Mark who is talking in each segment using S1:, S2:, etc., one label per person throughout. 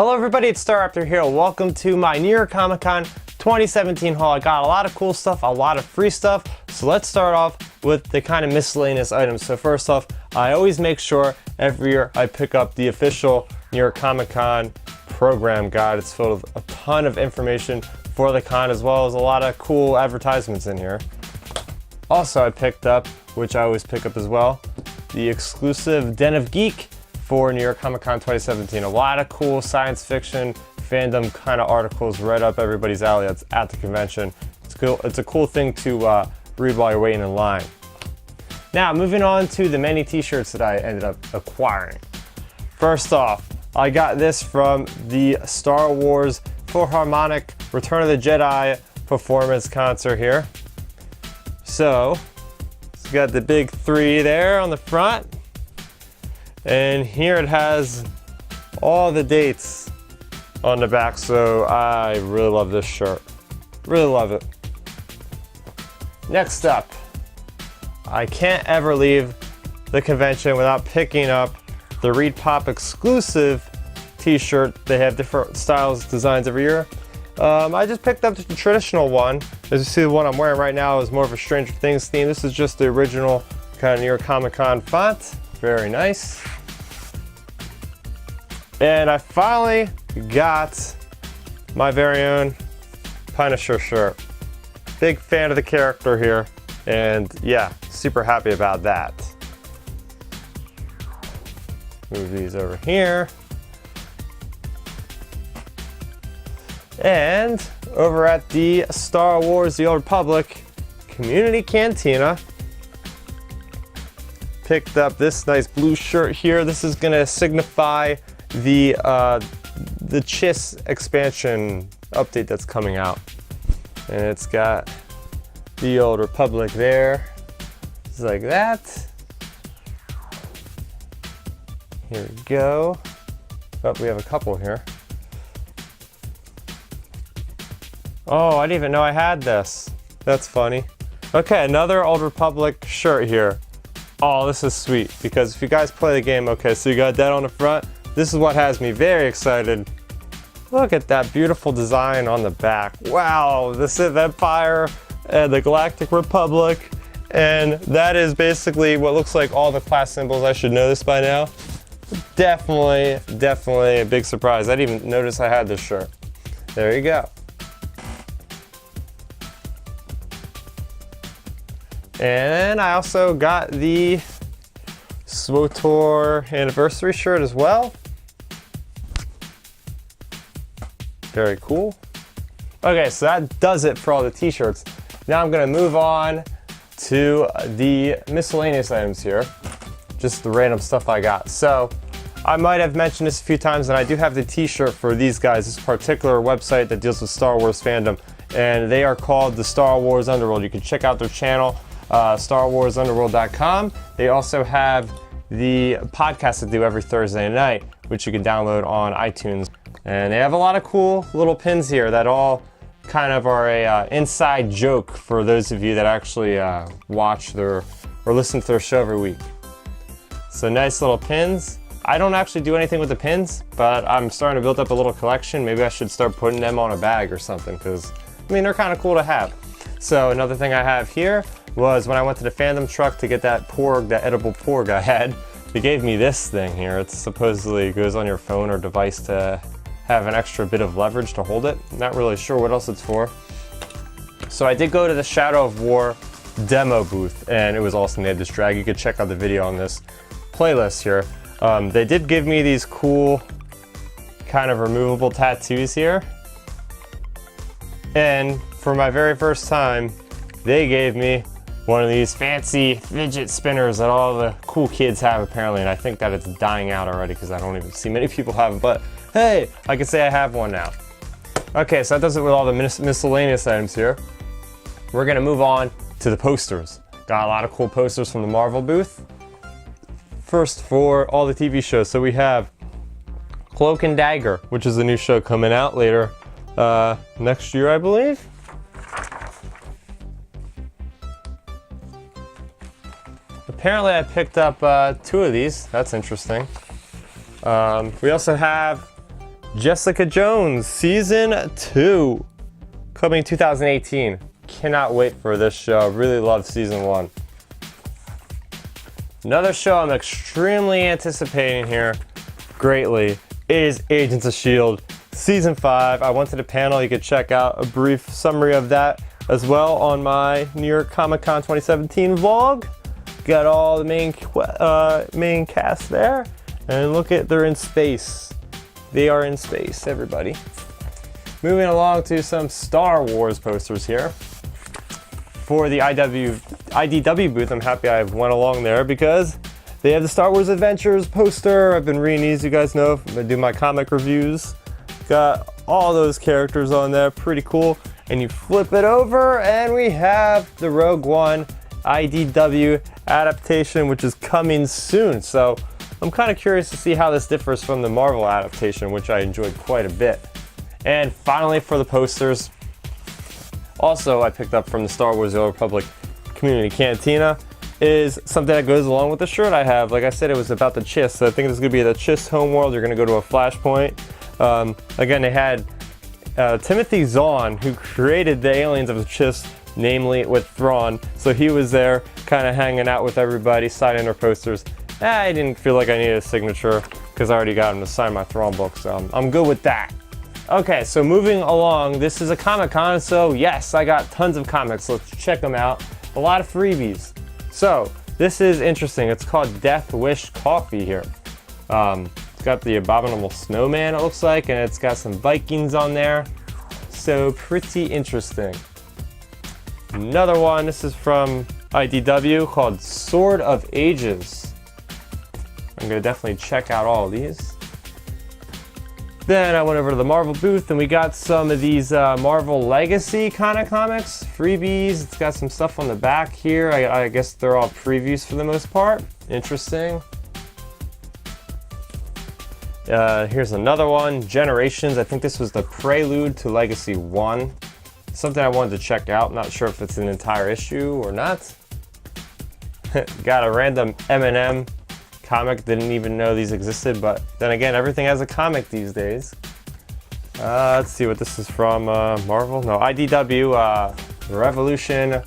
S1: Hello everybody, it's Staraptor here. Welcome to my New York Comic Con 2017 haul. I got a lot of cool stuff, a lot of free stuff. So let's start off with the kind of miscellaneous items. So first off, I always make sure every year I pick up the official New York Comic Con program guide. It's filled with a ton of information for the con, as well as a lot of cool advertisements in here. Also, I picked up, which I always pick up as well, the exclusive Den of Geek for New York Comic Con 2017. A lot of cool science fiction fandom kind of articles right up everybody's alley that's at the convention. It's cool. It's a cool thing to read while you're waiting in line. Now, moving on to the many t-shirts that I ended up acquiring. First off, I got this from the Star Wars Philharmonic Return of the Jedi performance concert here. So, it's got the big 3 there on the front. And here it has all the dates on the back, so I really love this shirt. Really love it. Next up, I can't ever leave the convention without picking up the Reed Pop exclusive t-shirt. They have different styles, designs every year. I just picked up the traditional one. As you see, the one I'm wearing right now is more of a Stranger Things theme. This is just the original kind of New York Comic Con font. Very nice. And I finally got my very own Punisher shirt. Big fan of the character here, and yeah, super happy about that. Move these over here. And over at the Star Wars The Old Republic Community Cantina, picked up this nice blue shirt here. This is gonna signify the Chiss expansion update that's coming out. And it's got the Old Republic there. It's like that. Here we go. Oh, we have a couple here. Oh, I didn't even know I had this. That's funny. Okay, another Old Republic shirt here. Oh, this is sweet, because if you guys play the game, okay, so you got that on the front. This is what has me very excited. Look at that beautiful design on the back. Wow, the Sith Empire and the Galactic Republic. And that is basically what looks like all the class symbols. I should know this by now. Definitely a big surprise. I didn't even notice I had this shirt. There you go. And I also got the SWTOR anniversary shirt as well. Very cool. Okay, so that does it for all the t-shirts. Now I'm gonna move on to the miscellaneous items here. Just the random stuff I got. So I might have mentioned this a few times, and I do have the t-shirt for these guys, this particular website that deals with Star Wars fandom, and they are called the Star Wars Underworld. You can check out their channel, StarWarsUnderworld.com. They also have the podcast that they do every Thursday night, which you can download on iTunes. And they have a lot of cool little pins here that all kind of are a inside joke for those of you that actually watch their or listen to their show every week. So nice little pins. I don't actually do anything with the pins, but I'm starting to build up a little collection. Maybe I should start putting them on a bag or something, because I mean, they're kind of cool to have. So another thing I have here was when I went to the fandom truck to get that porg, that edible porg I had, they gave me this thing here. It supposedly goes on your phone or device to have an extra bit of leverage to hold it. Not really sure what else it's for. So I did go to the Shadow of War demo booth, and it was awesome. They had this drag. You could check out the video on this playlist here. They did give me these cool kind of removable tattoos here. And for my very first time, they gave me one of these fancy fidget spinners that all the cool kids have apparently, and I think that it's dying out already because I don't even see many people have it, but hey, I can say I have one now. Okay, so that does it with all the miscellaneous items here. We're gonna move on to the posters. Got a lot of cool posters from the Marvel booth. First, for all the TV shows, so we have Cloak and Dagger, which is a new show coming out later next year, I believe. Apparently I picked up 2 of these. That's interesting. We also have Jessica Jones Season 2, coming 2018. Cannot wait for this show. Really love Season 1. Another show I'm extremely anticipating here greatly is Agents of S.H.I.E.L.D. Season 5. I went to the panel. You could check out a brief summary of that as well on my New York Comic Con 2017 vlog. Got all the main cast there. And look at, they're in space. They are in space, everybody. Moving along to some Star Wars posters here. For the IDW booth, I'm happy I went along there because they have the Star Wars Adventures poster. I've been reading these, you guys know. I do my comic reviews. Got all those characters on there, pretty cool. And you flip it over and we have the Rogue One IDW adaptation, which is coming soon. So I'm kind of curious to see how this differs from the Marvel adaptation, which I enjoyed quite a bit. And finally, for the posters, also I picked up from the Star Wars The Old Republic Community Cantina, is something that goes along with the shirt I have. Like I said, it was about the Chiss, so I think this is going to be the Chiss homeworld. You're going to go to a flashpoint. Again, they had Timothy Zahn, who created the aliens of the Chiss, namely with Thrawn. So he was there, kind of hanging out with everybody, signing their posters. I didn't feel like I needed a signature because I already got him to sign my Thrawn book, so I'm good with that. Okay, so moving along, this is a Comic-Con, so yes, I got tons of comics. Let's check them out. A lot of freebies. So this is interesting. It's called Death Wish Coffee here. It's got the Abominable Snowman, it looks like, and it's got some Vikings on there. So pretty interesting. Another one, this is from IDW, called Sword of Ages. I'm gonna definitely check out all of these. Then I went over to the Marvel booth and we got some of these Marvel Legacy kind of comics, freebies. It's got some stuff on the back here. I guess they're all previews for the most part. Interesting. Here's another one, Generations. I think this was the prelude to Legacy 1. Something I wanted to check out. Not sure if it's an entire issue or not. Got a random M&M comic. Didn't even know these existed, but then again, everything has a comic these days. Let's see what this is from. Marvel? No, IDW. Revolution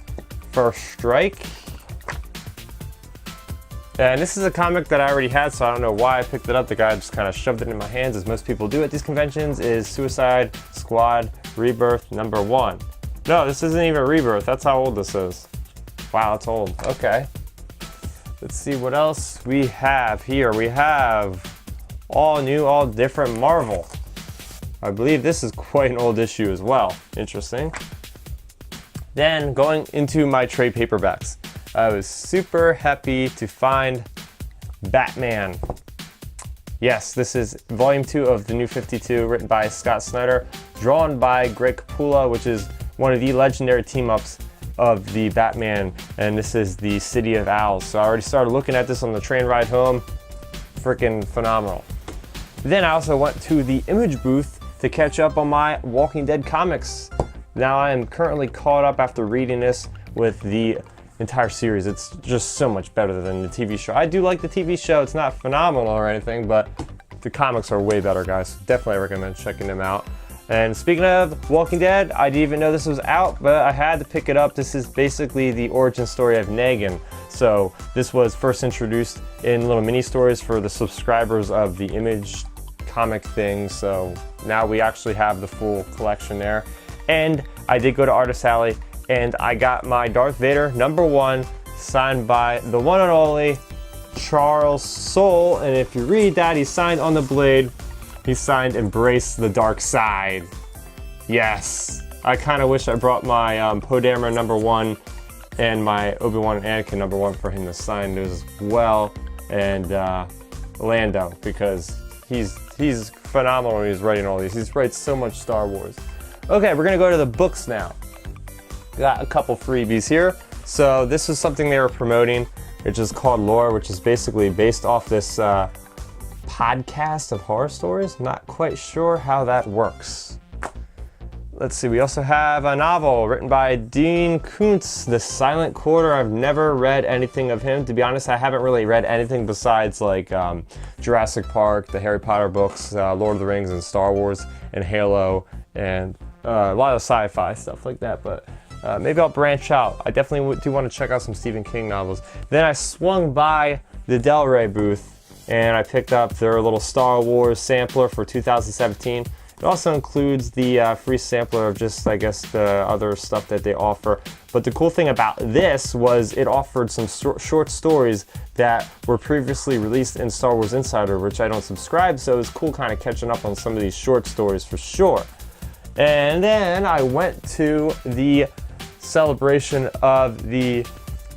S1: First Strike. And this is a comic that I already had, so I don't know why I picked it up. The guy just kind of shoved it in my hands, as most people do at these conventions, is Suicide Squad Rebirth #1. No, this isn't even Rebirth. That's how old this is. Wow, that's old. Okay. Let's see what else we have here. We have all new, all different Marvel. I believe this is quite an old issue as well. Interesting. Then going into my trade paperbacks. I was super happy to find Batman. Yes, this is volume 2 of the New 52, written by Scott Snyder, drawn by Greg Capullo, which is one of the legendary team-ups of the Batman, and this is the City of Owls. So I already started looking at this on the train ride home. Freaking phenomenal. Then I also went to the Image booth to catch up on my Walking Dead comics. Now I am currently caught up after reading this with the entire series. It's just so much better than the TV show. I do like the TV show. It's not phenomenal or anything, but the comics are way better, guys. Definitely recommend checking them out. And speaking of Walking Dead, I didn't even know this was out, but I had to pick it up. This is basically the origin story of Negan. So this was first introduced in little mini stories for the subscribers of the Image comic thing. So now we actually have the full collection there. And I did go to Artist Alley and I got my Darth Vader #1 signed by the one and only Charles Soule. And if you read that, he's signed on the blade. He signed Embrace the Dark Side. Yes. I kind of wish I brought my Poe Dameron #1 and my Obi-Wan and Anakin #1 for him to sign those as well. And Lando, because he's phenomenal when he's writing all these. He writes so much Star Wars. Okay, we're gonna go to the books now. Got a couple freebies here. So this is something they were promoting. It's just called Lore, which is basically based off this podcast of horror stories. Not quite sure how that works. let's see, we also have a novel written by Dean Koontz, The Silent Quarter. I've never read anything of him. To be honest, I haven't really read anything besides like Jurassic Park, the Harry Potter books, Lord of the Rings, and Star Wars, and Halo, and a lot of sci-fi stuff like that. But maybe I'll branch out. I definitely do want to check out some Stephen King novels. Then I swung by the Del Rey booth, and I picked up their little Star Wars sampler for 2017. It also includes the free sampler of just, I guess, the other stuff that they offer. But the cool thing about this was it offered some short stories that were previously released in Star Wars Insider, which I don't subscribe, so it was cool kind of catching up on some of these short stories for sure. And then I went to the celebration of the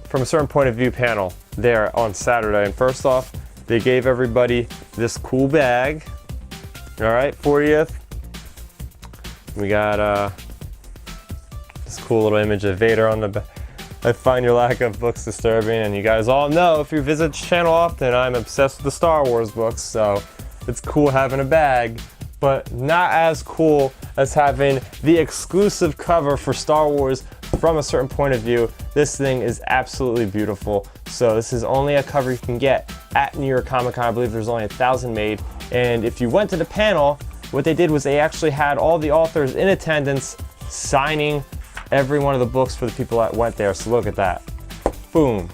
S1: From a Certain Point of View panel there on Saturday. And first off, they gave everybody this cool bag. All right, 40th. We got this cool little image of Vader on the back. I find your lack of books disturbing, and you guys all know if you visit the channel often, I'm obsessed with the Star Wars books, so it's cool having a bag, but not as cool as having the exclusive cover for Star Wars From a Certain Point of View. This thing is absolutely beautiful. So this is only a cover you can get at New York Comic Con. I believe there's only 1,000 made, and if you went to the panel, what they did was they actually had all the authors in attendance signing every one of the books for the people that went there. So look at that. Boom.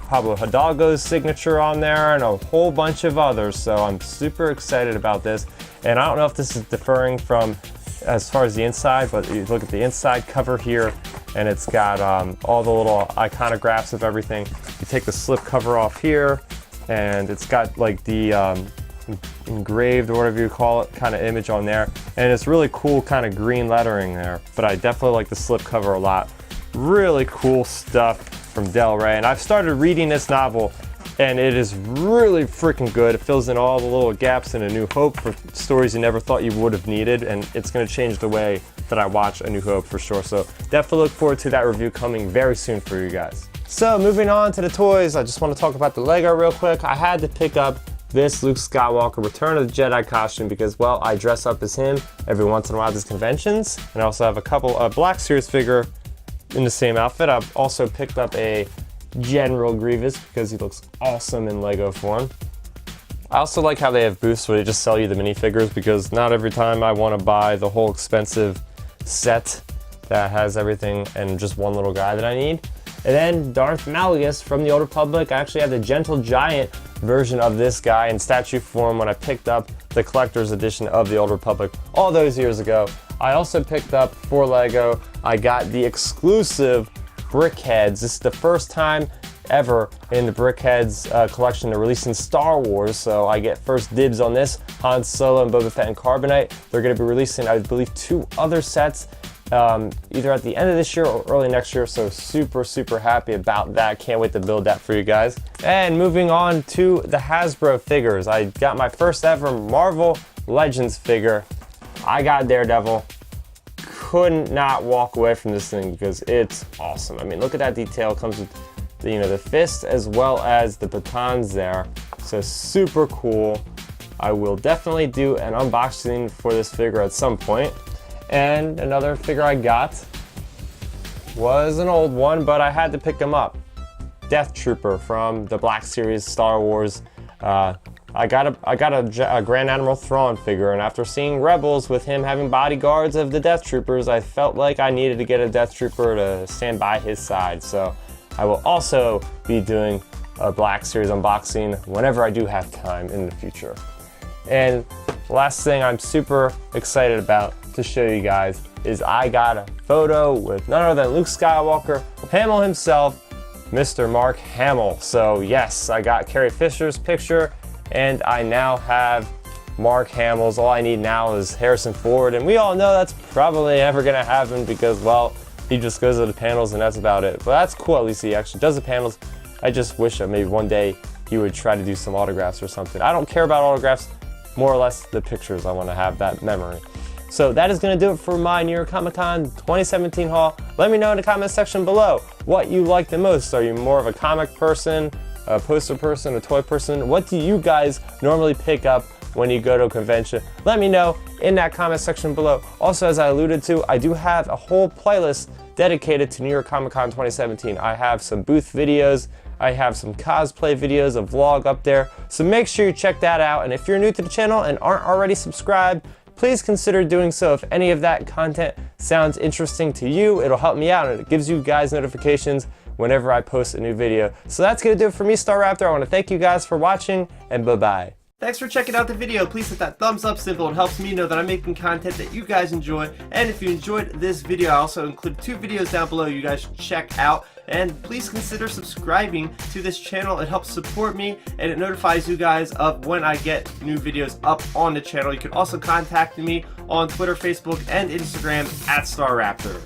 S1: Pablo Hidalgo's signature on there and a whole bunch of others. So I'm super excited about this. And I don't know if this is differing from as far as the inside, but you look at the inside cover here and it's got all the little iconographs of everything. You take the slip cover off here and it's got like the engraved or whatever you call it kind of image on there, and it's really cool kind of green lettering there, but I definitely like the slip cover a lot. Really cool stuff from Del Rey, and I've started reading this novel and it is really freaking good. It fills in all the little gaps in A New Hope for stories you never thought you would have needed, and it's going to change the way that I watch A New Hope for sure. So definitely look forward to that review coming very soon for you guys. So moving on to the toys, I just want to talk about the Lego real quick. I had to pick up this Luke Skywalker Return of the Jedi costume because, well, I dress up as him every once in a while at these conventions. And I also have a Black Series figure in the same outfit. I've also picked up a General Grievous because he looks awesome in Lego form. I also like how they have booths where they just sell you the minifigures, because not every time I want to buy the whole expensive set that has everything and just one little guy that I need. And then Darth Malgus from the Old Republic. I actually had the Gentle Giant version of this guy in statue form when I picked up the collector's edition of the Old Republic all those years ago. I also picked up, for Lego, I got the exclusive Brickheads. This is the first time ever in the Brickheads collection to release in Star Wars, so I get first dibs on this. Han Solo and Boba Fett and Carbonite. They're going to be releasing, I believe, 2 other sets either at the end of this year or early next year, so super happy about that. Can't wait to build that for you guys. And moving on to the Hasbro figures, I got my first ever Marvel Legends figure. I got Daredevil. Couldn't not walk away from this thing because it's awesome. I mean, look at that detail. It comes with the fist as well as the batons there, so super cool. I will definitely do an unboxing for this figure at some point. And another figure I got was an old one, but I had to pick him up. Death Trooper from the Black Series Star Wars. I got a Grand Admiral Thrawn figure, and after seeing Rebels with him having bodyguards of the Death Troopers, I felt like I needed to get a Death Trooper to stand by his side. So I will also be doing a Black Series unboxing whenever I do have time in the future. And last thing I'm super excited about to show you guys is I got a photo with none other than Luke Skywalker, Hamill himself, Mr. Mark Hamill. So yes, I got Carrie Fisher's picture and I now have Mark Hamill's. All I need now is Harrison Ford, and we all know that's probably never gonna happen because, well, he just goes to the panels and that's about it. But that's cool, at least he actually does the panels. I just wish that maybe one day he would try to do some autographs or something. I don't care about autographs, more or less the pictures. I want to have that memory. So that is going to do it for my New York Comic Con 2017 haul. Let me know in the comment section below what you like the most. Are you more of a comic person, a poster person, a toy person? What do you guys normally pick up when you go to a convention. Let me know in that comment section below. Also, as I alluded to, I do have a whole playlist dedicated to New York Comic Con 2017. I have some booth videos, I have some cosplay videos, a vlog up there, so make sure you check that out. And if you're new to the channel and aren't already subscribed, please consider doing so. If any of that content sounds interesting to you, it'll help me out and it gives you guys notifications whenever I post a new video. So that's gonna do it for me, Star Raptor. I wanna thank you guys for watching, and bye-bye.
S2: Thanks for checking out the video. Please hit that thumbs up symbol. It helps me know that I'm making content that you guys enjoy. And if you enjoyed this video, I also include 2 videos down below you guys should check out. And please consider subscribing to this channel. It helps support me and it notifies you guys of when I get new videos up on the channel. You can also contact me on Twitter, Facebook, and Instagram at Star Raptor.